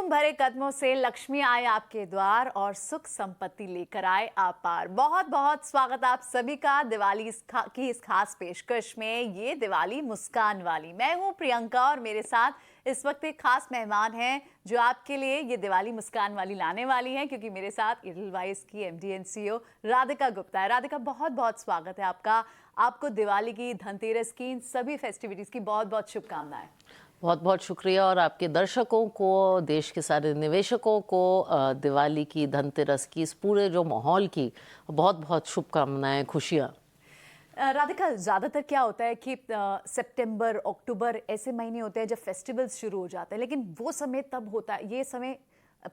झूम भरे कदमों से लक्ष्मी आए आपके द्वार और सुख संपत्ति लेकर आए आप पार। बहुत बहुत स्वागत आप सभी का दिवाली की इस खास पेशकश में। ये दिवाली मुस्कान वाली, मैं हूं प्रियंका और मेरे साथ इस वक्त एक खास मेहमान हैं जो आपके लिए ये दिवाली मुस्कान वाली लाने वाली हैं, क्योंकि मेरे साथ एडलवाइस की MD and CEO Radhika Gupta है। राधिका, बहुत बहुत स्वागत है आपका। आपको दिवाली की, धनतेरस की, इन सभी फेस्टिविटीज की बहुत बहुत शुभकामनाएं। बहुत बहुत शुक्रिया, और आपके दर्शकों को, देश के सारे निवेशकों को दिवाली की, धनतेरस की, इस पूरे जो माहौल की बहुत बहुत शुभकामनाएं, खुशियाँ। राधिका, ज़्यादातर क्या होता है कि सितंबर, अक्टूबर ऐसे महीने होते हैं जब फेस्टिवल्स शुरू हो जाते हैं, लेकिन वो समय तब होता है, ये समय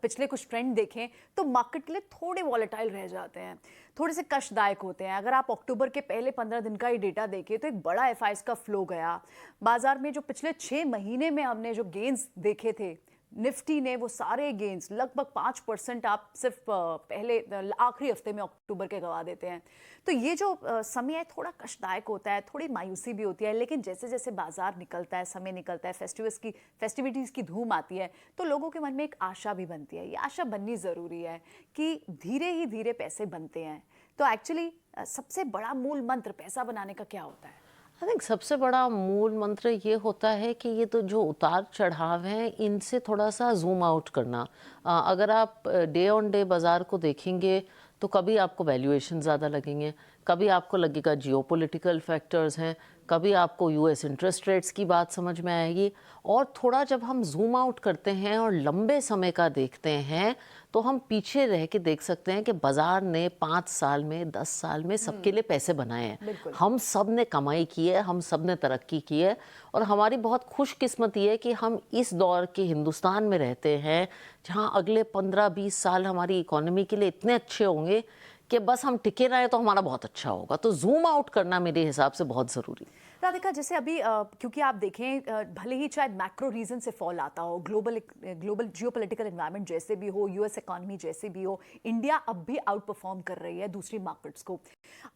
पिछले कुछ ट्रेंड देखें तो मार्केट के लिए थोड़े वॉलेटाइल रह जाते हैं, थोड़े से कष्टदायक होते हैं। अगर आप अक्टूबर के पहले 15 दिन का ही डेटा देखें तो एक बड़ा एफआईआईज का फ्लो गया बाजार में। जो पिछले 6 महीने में हमने जो गेंस देखे थे निफ्टी ने, वो सारे गेंस लगभग 5% आप सिर्फ पहले आखिरी हफ्ते में अक्टूबर के गवा देते हैं। तो ये जो समय है थोड़ा कष्टदायक होता है, थोड़ी मायूसी भी होती है, लेकिन जैसे जैसे बाजार निकलता है, समय निकलता है, फेस्टिविटीज़ की धूम आती है, तो लोगों के मन में एक आशा भी बनती है। ये आशा बननी ज़रूरी है कि धीरे ही धीरे पैसे बनते हैं। तो एक्चुअली सबसे बड़ा मूल मंत्र पैसा बनाने का क्या होता है? आई थिंक सबसे बड़ा मूल मंत्र ये होता है कि ये तो जो उतार चढ़ाव हैं, इनसे थोड़ा सा जूम आउट करना। अगर आप डे ऑन डे बाज़ार को देखेंगे तो कभी आपको वैल्यूएशन ज़्यादा लगेंगे, कभी आपको लगेगा जियोपॉलिटिकल फैक्टर्स हैं, कभी आपको यूएस इंटरेस्ट रेट्स की बात समझ में आएगी। और थोड़ा जब हम जूम आउट करते हैं और लंबे समय का देखते हैं तो हम पीछे रह के देख सकते हैं कि बाजार ने 5 साल में, 10 साल में सबके लिए पैसे बनाए हैं। हम सब ने कमाई की है, हम सब ने तरक्की की है, और हमारी बहुत खुशकिस्मती है कि हम इस दौर के हिंदुस्तान में रहते हैं जहां अगले 15-20 साल हमारी इकोनॉमी के लिए इतने अच्छे होंगे कि बस हम टिके रहे तो हमारा बहुत अच्छा होगा। तो जूम आउट करना मेरे हिसाब से बहुत ज़रूरी है। राधिका, जैसे अभी क्योंकि आप देखें भले ही शायद मैक्रो रीजन से फॉल आता हो, ग्लोबल जियोपॉलिटिकल एनवायरनमेंट जैसे भी हो, यूएस इकोनॉमी जैसे भी हो, इंडिया अब भी आउट परफॉर्म कर रही है दूसरी मार्केट्स को।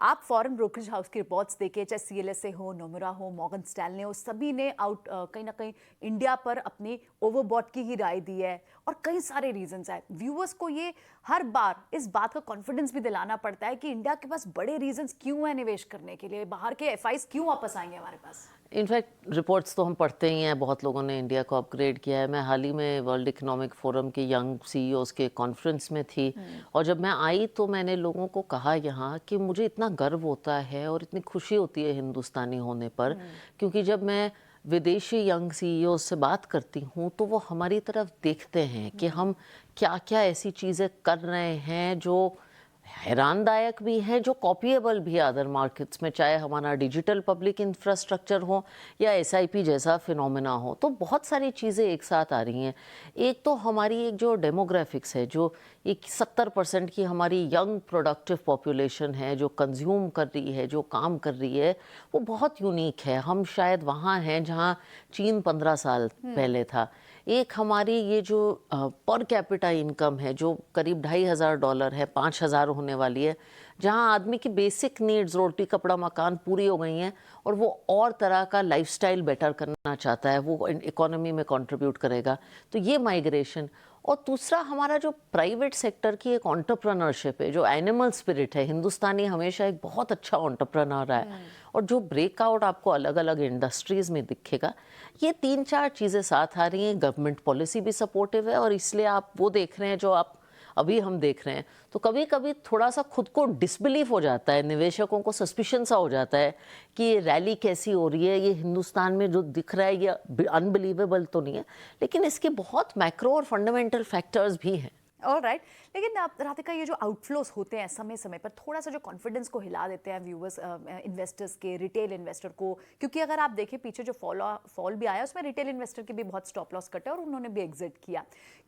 आप फॉरेन ब्रोकरेज हाउस की रिपोर्ट्स देखें, चाहे सीएलएसए हो, नोमुरा हो, मॉर्गन स्टैनले हो, सभी ने कहीं ना कहीं इंडिया पर अपनी ओवरबॉट की ही राय दी है, और कई सारे रीजंस है। व्यूअर्स को ये हर बार इस बात का कॉन्फिडेंस भी दिलाना पड़ता है कि इंडिया के पास बड़े रीजंस क्यों है निवेश करने के लिए, बाहर के एफआईआईज क्यों वापस आएंगे हमारे पास। इनफैक्ट रिपोर्ट्स तो हम पढ़ते ही हैं, बहुत लोगों ने इंडिया को अपग्रेड किया है। मैं हाल ही में वर्ल्ड इकोनॉमिक फोरम के यंग सीईओज़ के कॉन्फ्रेंस में थी, और जब मैं आई तो मैंने लोगों को कहा यहाँ कि मुझे इतना गर्व होता है और इतनी खुशी होती है हिंदुस्तानी होने पर, क्योंकि जब मैं विदेशी यंग सीईओ से बात करती हूँ तो वो हमारी तरफ देखते हैं कि हम क्या क्या ऐसी चीज़ें कर रहे हैं जो हैरानदायक भी हैं, जो कॉपीएबल भी है अदर मार्केट्स में, चाहे हमारा डिजिटल पब्लिक इंफ्रास्ट्रक्चर हो या एसआईपी जैसा फिनोमेना हो। तो बहुत सारी चीज़ें एक साथ आ रही हैं। एक तो हमारी एक जो डेमोग्राफिक्स है, जो एक 70% की हमारी यंग प्रोडक्टिव पॉपुलेशन है, जो कंज्यूम कर रही है, जो काम कर रही है, वो बहुत यूनिक है। हम शायद वहाँ हैं जहाँ चीन 15 साल पहले था। एक हमारी ये जो पर कैपिटा इनकम है, जो करीब $2,500 है, 5,000 होने वाली है, जहां आदमी की बेसिक नीड्स, रोटी कपड़ा मकान पूरी हो गई हैं, और वो और तरह का लाइफस्टाइल बेटर करना चाहता है, वो इकोनॉमी में कंट्रीब्यूट करेगा। तो ये माइग्रेशन। और दूसरा हमारा जो प्राइवेट सेक्टर की एक एंटरप्रेन्योरशिप है, जो एनिमल स्पिरिट है। हिंदुस्तानी हमेशा एक बहुत अच्छा एंटरप्रेन्योर है, और जो ब्रेकआउट आपको अलग अलग इंडस्ट्रीज में दिखेगा। ये 3-4 चीज़ें साथ आ रही हैं। गवर्नमेंट पॉलिसी भी सपोर्टिव है, और इसलिए आप वो देख रहे हैं जो आप अभी हम देख रहे हैं। तो कभी कभी थोड़ा सा खुद को डिसबिलीव हो जाता है, निवेशकों को सस्पिशन सा हो जाता है कि ये रैली कैसी हो रही है, ये हिंदुस्तान में जो दिख रहा है ये अनबिलीवेबल तो नहीं है, लेकिन इसके बहुत मैक्रो और फंडामेंटल फैक्टर्स भी हैं। ऑलराइट, लेकिन राधिका, ये जो आउटफ्लोस होते हैं समय समय पर थोड़ा सा जो कॉन्फिडेंस को हिला देते हैं व्यूअर्स, इन्वेस्टर्स के, रिटेल इन्वेस्टर को, क्योंकि अगर आप देखें पीछे जो फॉल भी आया उसमें रिटेल इन्वेस्टर के भी बहुत स्टॉप लॉस कटे और उन्होंने भी एग्जिट किया।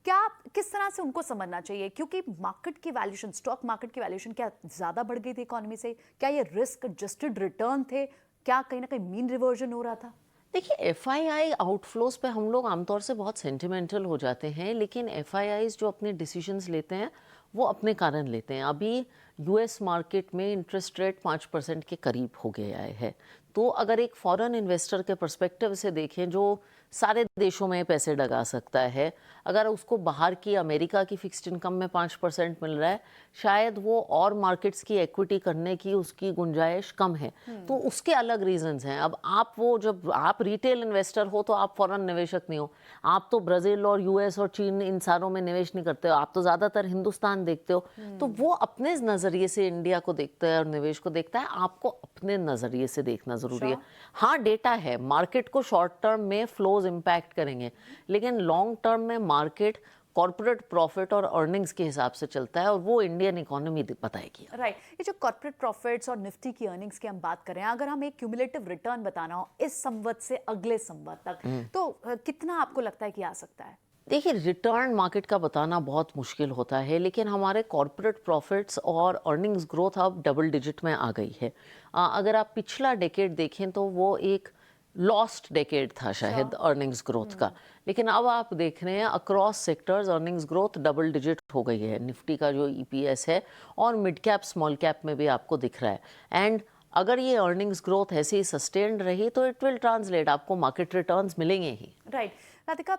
क्या किस तरह से उनको समझना चाहिए, क्योंकि मार्केट की वैल्यूएशन, स्टॉक मार्केट की वैल्यूएशन क्या ज़्यादा बढ़ गई थी इकोनॉमी से? क्या ये रिस्क एडजस्टेड रिटर्न थे? क्या कहीं ना कहीं मीन रिवर्जन हो रहा था? देखिए, एफआईआई आउटफ्लोज पे हम लोग आमतौर से बहुत सेंटिमेंटल हो जाते हैं, लेकिन एफआईआईज जो अपने डिसीजंस लेते हैं वो अपने कारण लेते हैं। अभी यूएस मार्केट में इंटरेस्ट रेट 5% के करीब हो गया है। तो अगर एक फॉरेन इन्वेस्टर के पर्सपेक्टिव से देखें जो सारे देशों में पैसे लगा सकता है, अगर उसको बाहर की अमेरिका की फिक्स्ड इनकम में 5% मिल रहा है, शायद वो और मार्केट्स की इक्विटी करने की उसकी गुंजाइश कम है। तो उसके अलग रीजंस हैं। अब आप वो जब आप रिटेल इन्वेस्टर हो तो आप फॉरेन निवेशक नहीं हो, आप तो ब्राज़ील और यूएस और चीन इन सारों में निवेश नहीं करते हो, आप तो ज़्यादातर हिंदुस्तान देखते हो। तो वो अपने नज़रिए से इंडिया को देखता है और निवेश को देखता है, आपको अपने नज़रिए से देखना ज़रूरी है। हाँ, डेटा है, मार्केट को शॉर्ट टर्म में फ्लोज इम्पैक्ट करेंगे, लेकिन लॉन्ग टर्म में मार्केट कॉर्पोरेट प्रॉफिट और अर्निंग्स के हिसाब से चलता है और वो इंडियन इकोनॉमी बताएगी। राइट, ये जो कॉर्पोरेट प्रॉफिट्स और निफ्टी की अर्निंग्स की हम बात करें, अगर हम एक क्यूमुलेटिव रिटर्न बताना हो इस संवत से अगले संवत तक, तो कितना आपको लगता है कि आ सकता है? देखिए, रिटर्न मार्केट का बताना बहुत मुश्किल होता है, लेकिन हमारे कॉर्पोरेट प्रॉफिट्स और अर्निंग्स ग्रोथ अब डबल डिजिट में आ गई है। अगर आप पिछला डेकेड देखें तो वो एक लॉस्ट डेकेड था शायद अर्निंग्स ग्रोथ का, लेकिन अब आप देख रहे हैं across sectors earnings growth double digit हो गई है। निफ्टी का जो ईपीएस है और मिड कैप स्मॉल कैप में भी आपको दिख रहा है। एंड अगर ये अर्निंग्स ग्रोथ ऐसे ही सस्टेन्ड रही तो इट विल ट्रांसलेट, आपको मार्केट रिटर्न्स मिलेंगे ही। राइट, राधिका,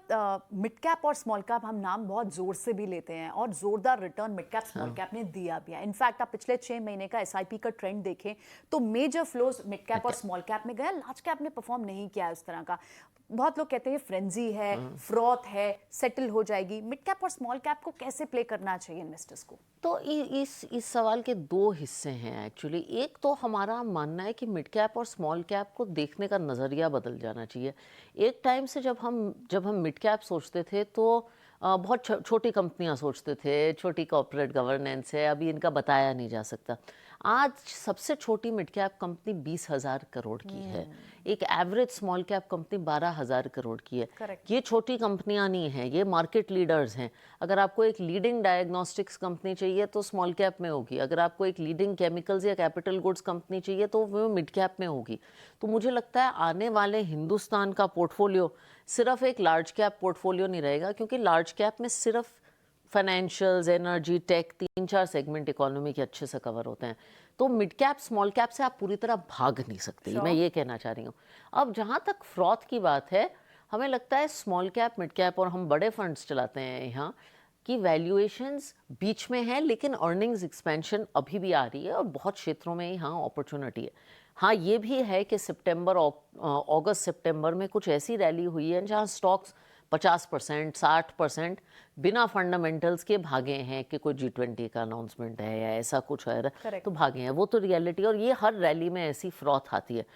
मिड कैप और स्मॉल कैप हम नाम बहुत जोर से भी लेते हैं और जोरदार return mid cap small cap ने दिया भी है। इनफैक्ट आप पिछले 6 महीने का एसआईपी का ट्रेंड देखें तो मेजर फ्लोज मिड कैप और स्मॉल कैप में गया, लार्ज कैप ने परफॉर्म नहीं किया है उस तरह का। बहुत लोग कहते हैं फ्रेंजी है, फ्रॉथ है, सेटल हो जाएगी। मिड कैप और स्मॉल कैप को कैसे प्ले करना चाहिए इन्वेस्टर्स को? तो इस सवाल के दो हिस्से हैं एक्चुअली। एक तो हमारा मानना है कि मिड कैप और स्मॉल कैप को देखने का नज़रिया बदल जाना चाहिए। एक टाइम से जब हम मिड कैप सोचते थे तो बहुत छोटी कंपनियां सोचते थे, छोटी कॉर्पोरेट गवर्नेंस है, अभी इनका बताया नहीं जा सकता। आज सबसे छोटी मिड कैप कंपनी 20,000 करोड़ की है, एक average small cap company 12,000 crore की है। Correct. ये छोटी कंपनियां नहीं हैं, ये मार्केट लीडर्स हैं। अगर आपको एक लीडिंग डायग्नोस्टिक्स कंपनी चाहिए तो स्मॉल कैप में होगी, अगर आपको एक लीडिंग केमिकल्स या कैपिटल गुड्स कंपनी चाहिए तो वो मिड कैप में होगी। तो मुझे लगता है आने वाले हिंदुस्तान का पोर्टफोलियो सिर्फ एक लार्ज कैप पोर्टफोलियो नहीं रहेगा, क्योंकि लार्ज कैप में सिर्फ financials, energy, tech, 3-4 segment economy के अच्छे से कवर होते हैं। तो मिड कैप स्मॉल कैप से आप पूरी तरह भाग नहीं सकते, मैं ये कहना चाह रही हूँ। अब जहाँ तक फ्रॉथ की बात है, हमें लगता है स्मॉल कैप, मिड कैप, और हम बड़े फंड्स चलाते हैं यहाँ, कि वैल्यूएशंस बीच में है, लेकिन अर्निंग्स एक्सपेंशन अभी भी आ रही है और बहुत क्षेत्रों में यहाँ अपॉर्चुनिटी है। हाँ, ये भी है कि अगस्त सितंबर में कुछ ऐसी रैली हुई है जहाँ स्टॉक्स 50%, 60% बिना फंडामेंटल्स के भागे हैं कि कोई G20 का अनाउंसमेंट है या ऐसा कुछ है तो भागे हैं। वो तो रियलिटी, और ये हर रैली में ऐसी फ्रॉथ आती है।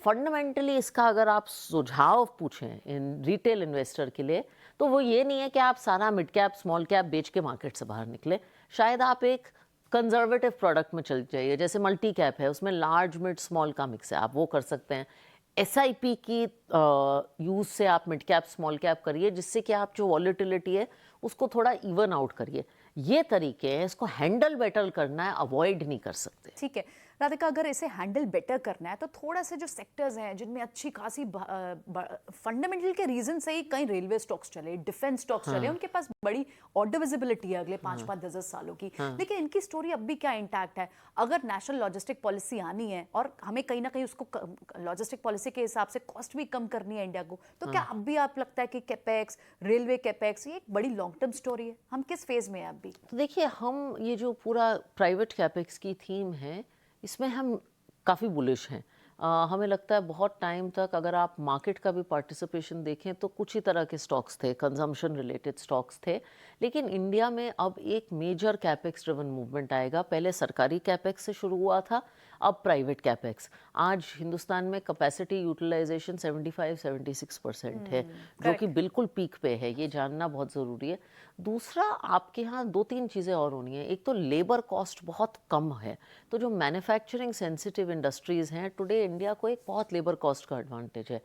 फंडामेंटली इसका अगर आप सुझाव पूछें इन रिटेल इन्वेस्टर के लिए, तो वो ये नहीं है कि आप सारा मिड कैप स्मॉल कैप बेच के मार्केट से बाहर निकले। शायद आप एक कंजर्वेटिव प्रोडक्ट में चल जाइए, जैसे मल्टी कैप है, उसमें लार्ज मिड स्मॉल का मिक्स है, आप वो कर सकते हैं। एसआईपी की यूज़ से आप मिड कैप स्मॉल कैप करिए, जिससे कि आप जो वॉलेटिलिटी है उसको थोड़ा इवन आउट करिए। ये तरीके हैं, इसको हैंडल बेटर करना है, अवॉइड नहीं कर सकते। ठीक है राधिका, अगर इसे हैंडल बेटर करना है तो थोड़ा से जो सेक्टर्स हैं जिनमें अच्छी खासी फंडामेंटल के रीजन से ही कई रेलवे स्टॉक्स चले, डिफेंस स्टॉक्स चले, उनके पास बड़ी ऑर्डर विजिबिलिटी है अगले 5-5, 10 सालों की, लेकिन इनकी स्टोरी अब भी क्या इंटैक्ट है? अगर नेशनल लॉजिस्टिक पॉलिसी आनी है और हमें कहीं ना कहीं उसको लॉजिस्टिक पॉलिसी के हिसाब से कॉस्ट भी कम करनी है इंडिया को, तो क्या अब भी आप लगता है कि कैपेक्स, रेलवे कैपेक्स, ये एक बड़ी लॉन्ग टर्म स्टोरी है? हम किस फेज में है अब भी? तो देखिए, हम ये जो पूरा प्राइवेट कैपेक्स की थीम है, इसमें हम काफ़ी बुलिश हैं। हमें लगता है बहुत टाइम तक अगर आप मार्केट का भी पार्टिसिपेशन देखें तो कुछ ही तरह के स्टॉक्स थे, कंजम्पशन रिलेटेड स्टॉक्स थे, लेकिन इंडिया में अब एक मेजर कैपेक्स ड्रिवन मूवमेंट आएगा। पहले सरकारी कैपेक्स से शुरू हुआ था, अब प्राइवेट कैपेक्स। आज हिंदुस्तान में कैपेसिटी यूटिलाइजेशन 75-76% है, जो कि बिल्कुल पीक पे है, ये जानना बहुत ज़रूरी है। दूसरा, आपके यहाँ 2-3 चीज़ें और होनी है। एक तो लेबर कॉस्ट बहुत कम है, तो जो मैन्युफैक्चरिंग सेंसिटिव इंडस्ट्रीज़ हैं, टुडे इंडिया को एक बहुत लेबर कॉस्ट का एडवांटेज है।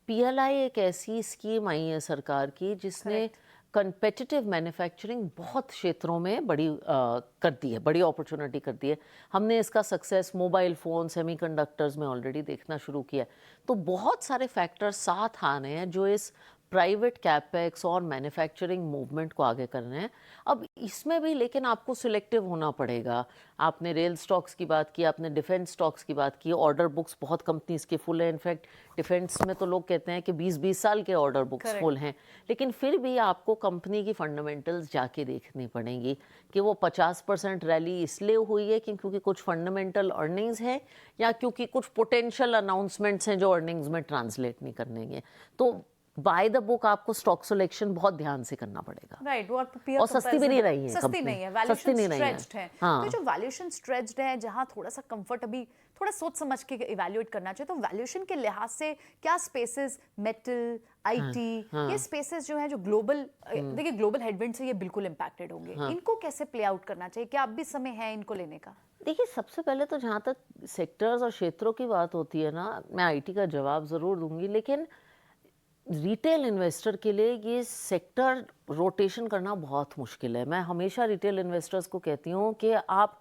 पीएलआई एक ऐसी स्कीम आई है सरकार की जिसने कम्पेटिटिव मैन्युफैक्चरिंग बहुत क्षेत्रों में बड़ी कर दी है, बड़ी अपॉर्चुनिटी कर दी है। हमने इसका सक्सेस मोबाइल फ़ोन, सेमीकंडक्टर्स में ऑलरेडी देखना शुरू किया है। तो बहुत सारे फैक्टर्स साथ आ रहे हैं जो इस प्राइवेट कैपेक्स और मैन्युफैक्चरिंग मूवमेंट को आगे करना है। अब इसमें भी लेकिन आपको सिलेक्टिव होना पड़ेगा। आपने रेल स्टॉक्स की बात की, आपने डिफेंस स्टॉक्स की बात की, ऑर्डर बुक्स बहुत कंपनीज के फुल है। इनफैक्ट डिफेंस में तो लोग कहते हैं कि 20-20 साल के ऑर्डर बुक्स Correct. फुल हैं, लेकिन फिर भी आपको कंपनी की फंडामेंटल्स जाके देखनी पड़ेंगी कि वो 50% रैली इसलिए हुई है क्योंकि कुछ फंडामेंटल अर्निंग्स हैं या क्योंकि कुछ पोटेंशियल अनाउंसमेंट्स हैं जो अर्निंग्स में ट्रांसलेट नहीं करने। तो बाय द बुक आपको स्टॉक सिलेक्शन बहुत ध्यान से करना पड़ेगा। राइट, और peer और सस्ती भी नहीं रही है सस्ती कंपनी, नहीं है, सस्ती वैल्यूएशन नहीं रही है। स्ट्रेच्ड है। हाँ। तो जो वैल्यूएशन स्ट्रेच्ड है, जहां थोड़ा सा कंफर्ट अभी थोड़ा सोच समझ के इवैल्यूएट करना चाहिए, तो वैल्यूएशन के लिहाज से क्या स्पेसेस, मेटल, आईटी, ये स्पेसेस जो हैं जो ग्लोबल, देखिए ग्लोबल हेडविंड से ये बिल्कुल इंपैक्टेड होंगे, इनको कैसे प्ले आउट करना चाहिए? क्या अब भी समय है इनको लेने का? देखिए, सबसे पहले तो जहाँ तक सेक्टर्स और क्षेत्रों की बात होती है ना, मैं आईटी का जवाब ज़रूर दूंगी, लेकिन रिटेल इन्वेस्टर के लिए ये सेक्टर रोटेशन करना बहुत मुश्किल है। मैं हमेशा रिटेल इन्वेस्टर्स को कहती हूँ कि आप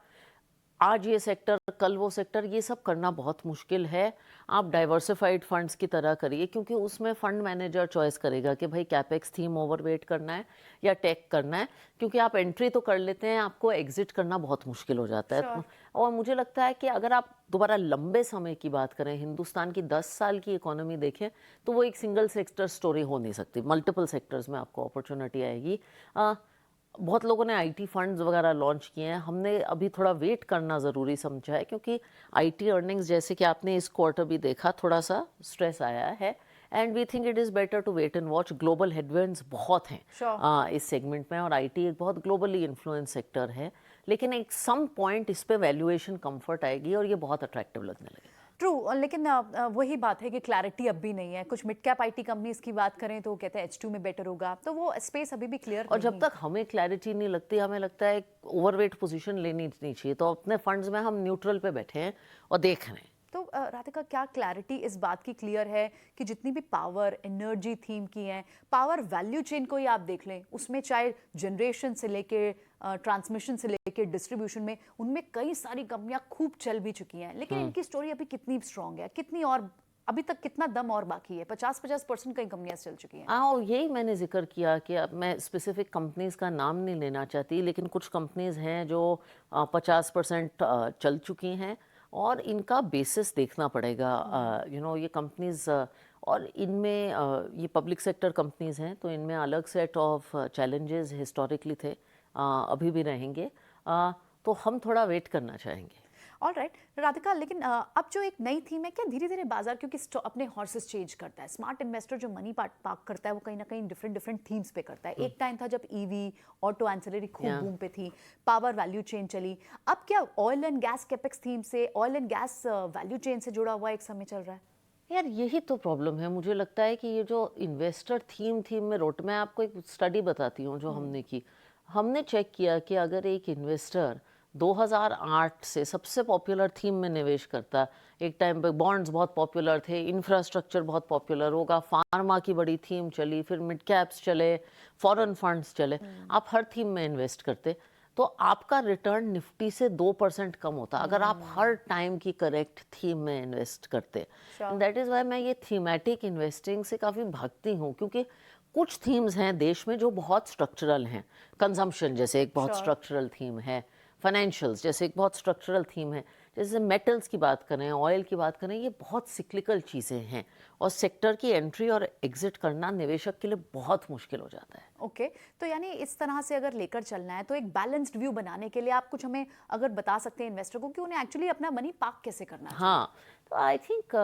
आज ये सेक्टर, कल वो सेक्टर, ये सब करना बहुत मुश्किल है। आप डाइवर्सिफाइड फंड्स की तरह करिए, क्योंकि उसमें फंड मैनेजर चॉइस करेगा कि भाई कैपेक्स थीम ओवरवेट करना है या टेक करना है, क्योंकि आप एंट्री तो कर लेते हैं, आपको एग्जिट करना बहुत मुश्किल हो जाता है। Sure. और मुझे लगता है कि अगर आप दोबारा लंबे समय की बात करें, हिंदुस्तान की 10 साल की इकोनॉमी देखें, तो वो एक सिंगल सेक्टर स्टोरी हो नहीं सकती। मल्टीपल सेक्टर्स में आपको अपॉर्चुनिटी आएगी। बहुत लोगों ने आईटी फंड्स वगैरह लॉन्च किए हैं। हमने अभी थोड़ा वेट करना ज़रूरी समझा है, क्योंकि आईटी अर्निंग्स, जैसे कि आपने इस क्वार्टर भी देखा, थोड़ा सा स्ट्रेस आया है। And we think it is better to wait and watch. Global headwinds बहुत हैं Sure. इस सेगमेंट में, और आईटी एक बहुत ग्लोबली इन्फ्लुएंस सेक्टर है। लेकिन एक सम पॉइंट इस पे वैल्यूएशन कंफर्ट आएगी और ये बहुत अट्रैक्टिव लगने लगेगा। ट्रू, लेकिन वही बात है कि क्लैरिटी अब भी नहीं है। कुछ मिड कैप आईटी कंपनीज की बात करें तो वो कहते हैं H2 में बेटर होगा, तो वो स्पेस अभी भी क्लियर और नहीं। जब तक हमें क्लैरिटी नहीं लगती, हमें लगता है ओवरवेट पोजीशन लेनी नहीं चाहिए। तो अपने फंड्स में हम न्यूट्रल पे बैठे हैं और देख रहे हैं। तो राधिका, क्या क्लैरिटी इस बात की क्लियर है कि जितनी भी पावर एनर्जी थीम की हैं, पावर वैल्यू चेन को ही आप देख लें, उसमें चाहे जनरेशन से लेके ट्रांसमिशन से लेके डिस्ट्रीब्यूशन में, उनमें कई सारी कंपनियां खूब चल भी चुकी हैं, लेकिन इनकी स्टोरी अभी कितनी स्ट्रांग है, कितनी और अभी तक कितना दम और बाकी है? 50% कई कंपनियां चल चुकी हैं। और यही मैंने जिक्र किया कि अब मैं स्पेसिफिक कंपनीज का नाम नहीं लेना चाहती, लेकिन कुछ कंपनीज हैं जो 50% चल चुकी हैं, और इनका बेसिस देखना पड़ेगा। ये कंपनीज, और इनमें ये पब्लिक सेक्टर कंपनीज हैं, तो इनमें अलग सेट ऑफ चैलेंजेस हिस्टोरिकली थे, अभी भी रहेंगे। तो हम थोड़ा वेट करना चाहेंगे। ऑलराइट राधिका, लेकिन अब जो एक नई थीम है, क्या धीरे धीरे बाजार, क्योंकि अपने हॉर्सेस चेंज करता है, स्मार्ट इन्वेस्टर जो मनी पार्क करता है वो कहीं ना कहीं डिफरेंट थीम्स पे करता है। एक टाइम था जब ईवी, ऑटो, एंसिलरी खूब बूम पे थी, पावर वैल्यू चेन चली। अब क्या oil and gas capex theme से, oil and gas value chain से जुड़ा हुआ एक समय चल रहा है? यार, यही तो प्रॉब्लम है। मुझे लगता है कि ये जो इन्वेस्टर थीम में रोट, मैं आपको एक स्टडी बताती हूँ जो हमने की। हमने चेक किया कि अगर एक इन्वेस्टर 2008 से सबसे पॉपुलर थीम में निवेश करता, एक टाइम पे बॉन्ड्स बहुत पॉपुलर थे, इंफ्रास्ट्रक्चर बहुत पॉपुलर होगा, फार्मा की बड़ी थीम चली, फिर मिड कैप्स चले, फॉरेन फंड्स चले, आप हर थीम में इन्वेस्ट करते, तो आपका रिटर्न निफ्टी से 2% कम होता अगर आप हर टाइम की करेक्ट थीम में इन्वेस्ट करते। दैट इज़ वाई मैं ये थीमेटिक इन्वेस्टिंग से काफ़ी भागती हूँ, क्योंकि कुछ थीम्स हैं देश में जो बहुत स्ट्रक्चरल हैं। कंजम्पशन जैसे एक बहुत स्ट्रक्चरल थीम है, फाइनेंशियल्स जैसे एक बहुत स्ट्रक्चरल थीम है, जैसे मेटल्स की बात करें, ऑयल की बात करें, ये बहुत सिक्लिकल चीज़ें हैं, और सेक्टर की एंट्री और एग्जिट करना निवेशक के लिए बहुत मुश्किल हो जाता है। ओके, तो यानी इस तरह से अगर लेकर चलना है, तो एक बैलेंस्ड व्यू बनाने के लिए आप कुछ हमें अगर बता सकते हैं इन्वेस्टर को कि उन्हें एक्चुअली अपना मनी पार्क कैसे करना है? हाँ, तो आई थिंक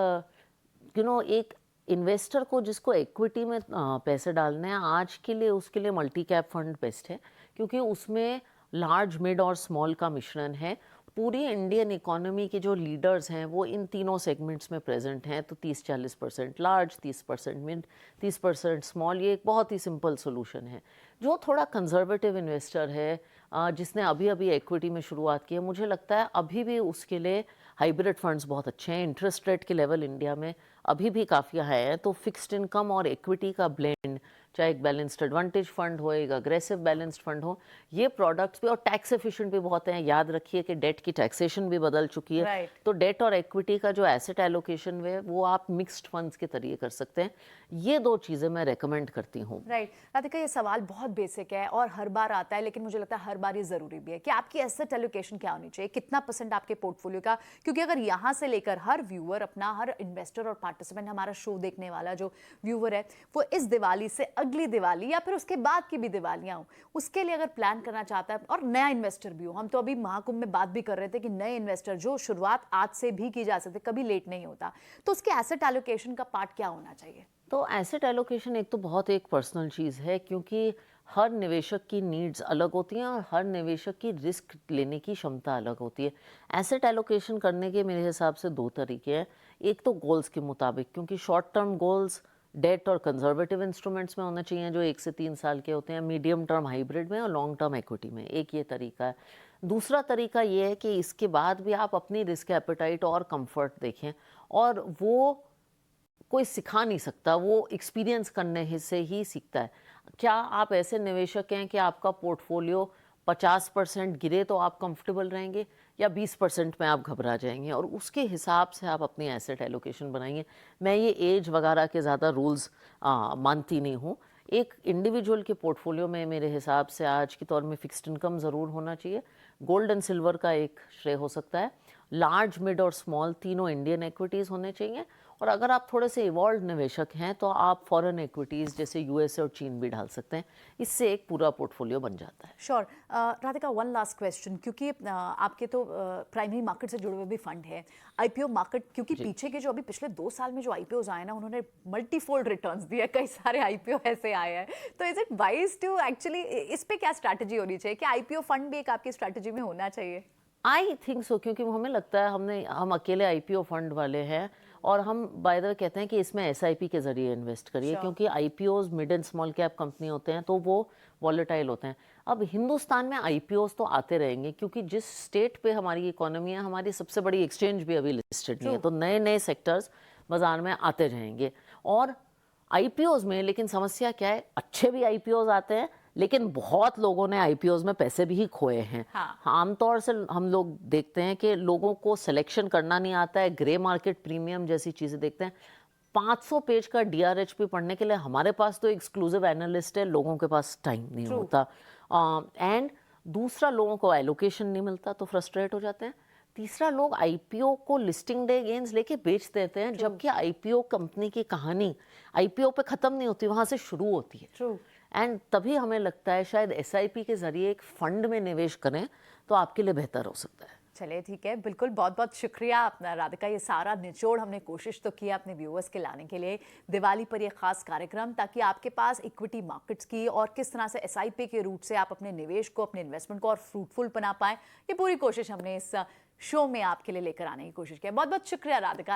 एक इन्वेस्टर को जिसको इक्विटी में पैसे डालने हैं, आज के लिए उसके लिए मल्टी कैप फंड बेस्ट है, क्योंकि उसमें लार्ज, मिड और स्मॉल का मिश्रण है। पूरी इंडियन इकोनॉमी के जो लीडर्स हैं वो इन तीनों सेगमेंट्स में प्रेजेंट हैं, तो 30-40% लार्ज, 30% मिड, 30% स्मॉल, ये एक बहुत ही सिंपल सोल्यूशन है। जो थोड़ा कंजर्वेटिव इन्वेस्टर है, जिसने अभी अभी इक्विटी में शुरुआत की है, मुझे लगता है अभी भी उसके लिए हाइब्रिड फंड्स बहुत अच्छे हैं। इंटरेस्ट रेट के लेवल इंडिया में अभी भी काफ़ी हाई है, तो फिक्स्ड इनकम और इक्विटी का ब्लेंड चाहे एक बैलेंस्ड एडवांटेज फंड हो, एक अग्रेसिव बैलेंस्ड फंड हो, ये प्रोडक्ट्स भी और टैक्स एफिशिएंट भी बहुत हैं। याद रखिए कि डेट की टैक्सेशन भी बदल चुकी है, Right. तो डेट और इक्विटी का जो एसेट एलोकेशन है वो आप मिक्स्ड फंड्स के तरीके कर सकते हैं। ये 2 चीज़ें मैं रेकमेंड करती हूँ। राइट राधिका, ये सवाल बहुत बेसिक है और हर बार आता है, लेकिन मुझे लगता है हर बार ये जरूरी भी है कि आपकी एसेट एलोकेशन क्या होनी चाहिए, कितना परसेंट आपके पोर्टफोलियो का, क्योंकि अगर यहाँ से लेकर हर व्यूअर अपना, हर इन्वेस्टर और पार्टिसिपेंट, हमारा शो देखने वाला जो व्यूअर है, वो इस दिवाली से अगली दिवाली या फिर उसके बाद की भी दिवालियां हो, उसके लिए अगर प्लान करना चाहता है और नया इन्वेस्टर भी हो, हम तो अभी महाकुंभ में बात भी कर रहे थे कि नए इन्वेस्टर जो शुरुआत आज से भी की जा सकती है, कभी लेट नहीं होता, तो उसके एसेट एलोकेशन का पार्ट क्या होना चाहिए? तो एसेट एलोकेशन एक तो बहुत एक पर्सनल चीज़ है, क्योंकि हर निवेशक की नीड्स अलग होती हैं और हर निवेशक की रिस्क लेने की क्षमता अलग होती है। एसेट एलोकेशन करने के मेरे हिसाब से 2 तरीके हैं। एक तो गोल्स के मुताबिक, क्योंकि शॉर्ट टर्म गोल्स डेट और कंजर्वेटिव इंस्ट्रूमेंट्स में होने चाहिए जो 1 से 3 साल के होते हैं, मीडियम टर्म हाइब्रिड में और लॉन्ग टर्म इक्विटी में। एक ये तरीका है। दूसरा तरीका ये है कि इसके बाद भी आप अपनी रिस्क एपेटाइट और कंफर्ट देखें, और वो कोई सिखा नहीं सकता, वो एक्सपीरियंस करने से ही सीखता है। क्या आप ऐसे निवेशक हैं कि आपका पोर्टफोलियो 50% गिरे तो आप कंफर्टेबल रहेंगे, या 20% में आप घबरा जाएंगे, और उसके हिसाब से आप अपनी एसेट एलोकेशन बनाएंगे। मैं ये एज वगैरह के ज़्यादा रूल्स मानती नहीं हूँ। एक इंडिविजुअल के पोर्टफोलियो में मेरे हिसाब से आज के दौर में फिक्स्ड इनकम ज़रूर होना चाहिए। गोल्ड एंड सिल्वर का एक श्रेय हो सकता है। लार्ज, मिड और स्मॉल तीनों इंडियन इक्विटीज़ होने चाहिए, और अगर आप थोड़े से इवॉल्व निवेशक हैं तो आप फॉरेन इक्विटीज़ जैसे यूएसए और चीन भी डाल सकते हैं। इससे एक पूरा पोर्टफोलियो बन जाता है। Sure. Radhika, one last question, क्योंकि आपके तो प्राइमरी मार्केट से जुड़े हुए भी फंड है, आईपीओ मार्केट, क्योंकि पीछे के जो अभी पिछले 2 साल में जो आईपीओज आए ना, उन्होंने मल्टीफोल्ड रिटर्न्स दिए, कई सारे आईपीओ ऐसे आए हैं, तो is it wise to actually, इस पे क्या स्ट्रैटेजी होनी चाहिए, कि आईपीओ फंड भी एक आपकी स्ट्रैटेजी में होना चाहिए? आई थिंक सो, क्योंकि हमें लगता है हम अकेले आईपीओ फंड वाले हैं, और हम बाय द वे कहते हैं कि इसमें एसआईपी के जरिए इन्वेस्ट करिए, Sure. क्योंकि IPOs mid and small cap company होते हैं तो वो वॉलेटाइल होते हैं। अब हिंदुस्तान में आईपीओज तो आते रहेंगे, क्योंकि जिस स्टेट पे हमारी इकोनॉमी है, हमारी सबसे बड़ी एक्सचेंज भी अभी लिस्टेड नहीं है, तो नए नए सेक्टर्स बाजार में आते रहेंगे। और आईपीओज में लेकिन समस्या क्या है, अच्छे भी आईपीओज आते हैं, लेकिन बहुत लोगों ने आईपीओज में पैसे भी खोए हैं। हाँ। आमतौर से हम लोग देखते हैं कि लोगों को सिलेक्शन करना नहीं आता है, ग्रे मार्केट प्रीमियम जैसी चीज़ें देखते हैं। 500 पेज का डीआरएचपी पढ़ने के लिए हमारे पास तो एक्सक्लूसिव एनालिस्ट है, लोगों के पास टाइम नहीं True. होता, एंड दूसरा, लोगों को एलोकेशन नहीं मिलता तो फ्रस्ट्रेट हो जाते हैं। तीसरा, लोग आईपीओ को लिस्टिंग डे गेन्स लेके बेच देते हैं, जबकि आईपीओ कंपनी की कहानी आईपीओ पे ख़त्म नहीं होती, वहाँ से शुरू होती है। ट्रू। एंड तभी हमें लगता है शायद एसआईपी के जरिए एक फंड में निवेश करें तो आपके लिए बेहतर हो सकता है। चलिए ठीक है, बिल्कुल, बहुत बहुत शुक्रिया अपना राधिका, ये सारा निचोड़ हमने कोशिश तो किया अपने व्यूअर्स के लाने के लिए दिवाली पर ये खास कार्यक्रम, ताकि आपके पास इक्विटी मार्केट्स की और किस तरह से एसआईपी के रूट से आप अपने निवेश को, अपने इन्वेस्टमेंट को और फ्रूटफुल बना पाएं, ये पूरी कोशिश हमने इस शो में आपके लिए लेकर आने की कोशिश की है। बहुत बहुत शुक्रिया राधिका।